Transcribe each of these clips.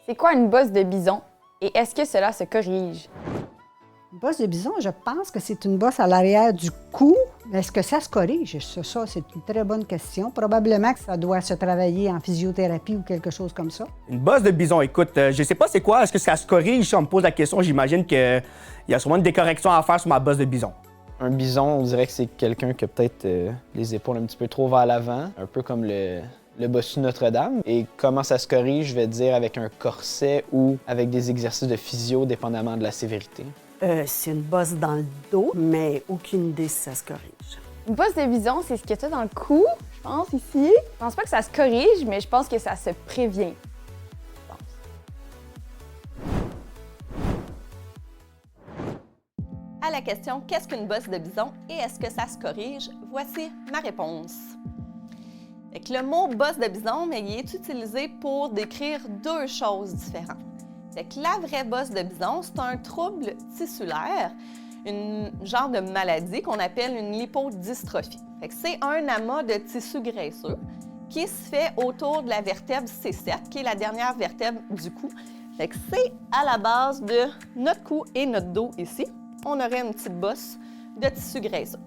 C'est quoi une bosse de bison et est-ce que cela se corrige? Une bosse de bison, je pense que c'est une bosse à l'arrière du cou. Est-ce que ça se corrige? Ça, c'est une très bonne question. Probablement que ça doit se travailler en physiothérapie ou quelque chose comme ça. Une bosse de bison, écoute, je sais pas c'est quoi, est-ce que ça se corrige? Si on me pose la question, j'imagine qu'il y a sûrement des corrections à faire sur ma bosse de bison. Un bison, on dirait que c'est quelqu'un qui a peut-être les épaules un petit peu trop vers l'avant, un peu comme le bossu Notre-Dame. Et comment ça se corrige, je vais dire avec un corset ou avec des exercices de physio, dépendamment de la sévérité. C'est une bosse dans le dos, mais aucune idée si ça se corrige. Une bosse de bison, c'est ce que tu as dans le cou, je pense, ici. Je pense pas que ça se corrige, mais je pense que ça se prévient. À la question « Qu'est-ce qu'une bosse de bison et est-ce que ça se corrige? » Voici ma réponse. Le mot « bosse de bison », mais il est utilisé pour décrire deux choses différentes. La vraie bosse de bison, c'est un trouble tissulaire, un genre de maladie qu'on appelle une lipodystrophie. C'est un amas de tissu graisseux qui se fait autour de la vertèbre C7, qui est la dernière vertèbre du cou. C'est à la base de notre cou et notre dos ici. On aurait une petite bosse de tissu graisseux.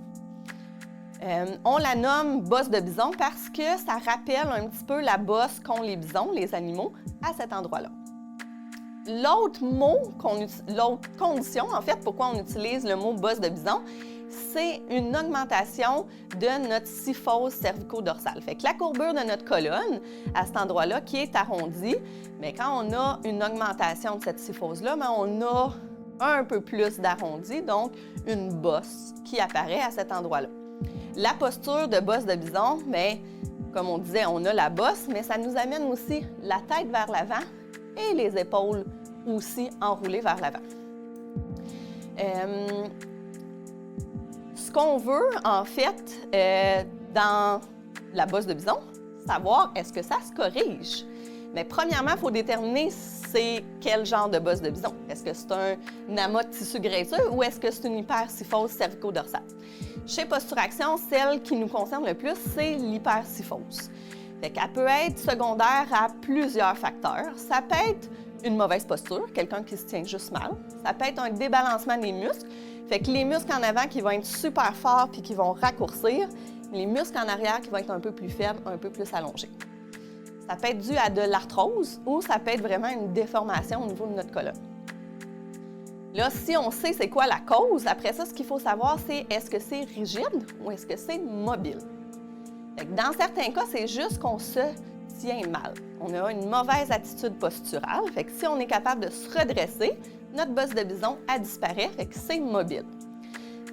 On la nomme bosse de bison parce que ça rappelle un petit peu la bosse qu'ont les bisons, les animaux, à cet endroit-là. L'autre condition, en fait, pourquoi on utilise le mot bosse de bison, c'est une augmentation de notre syphose cervico-dorsale. La courbure de notre colonne, à cet endroit-là, qui est arrondie, mais quand on a une augmentation de cette syphose-là, on a un peu plus d'arrondi, donc une bosse qui apparaît à cet endroit-là. La posture de bosse de bison, bien, comme on disait, on a la bosse, mais ça nous amène aussi la tête vers l'avant et les épaules aussi enroulées vers l'avant. Ce qu'on veut, en fait, dans la bosse de bison, savoir est-ce que ça se corrige. Mais premièrement, il faut déterminer c'est quel genre de bosse de bison. Est-ce que c'est un amas de tissu graisseux ou est-ce que c'est une hypersyphose cervico-dorsale? Chez Posture Action, celle qui nous concerne le plus, c'est l'hypersyphose. Elle peut être secondaire à plusieurs facteurs. Ça peut être une mauvaise posture, quelqu'un qui se tient juste mal. Ça peut être un débalancement des muscles. Les muscles en avant qui vont être super forts puis qui vont raccourcir, les muscles en arrière qui vont être un peu plus faibles, un peu plus allongés. Ça peut être dû à de l'arthrose ou ça peut être vraiment une déformation au niveau de notre colonne. Là, si on sait c'est quoi la cause, après ça, ce qu'il faut savoir, c'est est-ce que c'est rigide ou est-ce que c'est mobile? Dans certains cas, c'est juste qu'on se tient mal. On a une mauvaise attitude posturale. Si on est capable de se redresser, notre bosse de bison, elle disparaît, c'est mobile.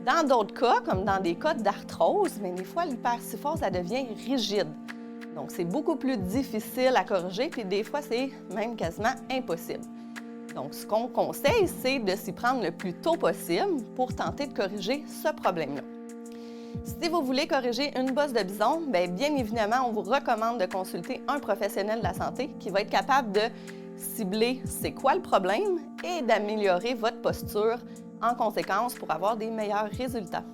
Dans d'autres cas, comme dans des cas d'arthrose, des fois, l'hypersyphose, elle devient rigide. Donc, c'est beaucoup plus difficile à corriger, puis des fois, c'est même quasiment impossible. Donc, ce qu'on conseille, c'est de s'y prendre le plus tôt possible pour tenter de corriger ce problème-là. Si vous voulez corriger une bosse de bison, bien évidemment, on vous recommande de consulter un professionnel de la santé qui va être capable de cibler c'est quoi le problème et d'améliorer votre posture en conséquence pour avoir des meilleurs résultats.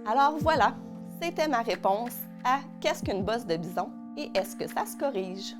Alors voilà, c'était ma réponse à qu'est-ce qu'une bosse de bison et est-ce que ça se corrige?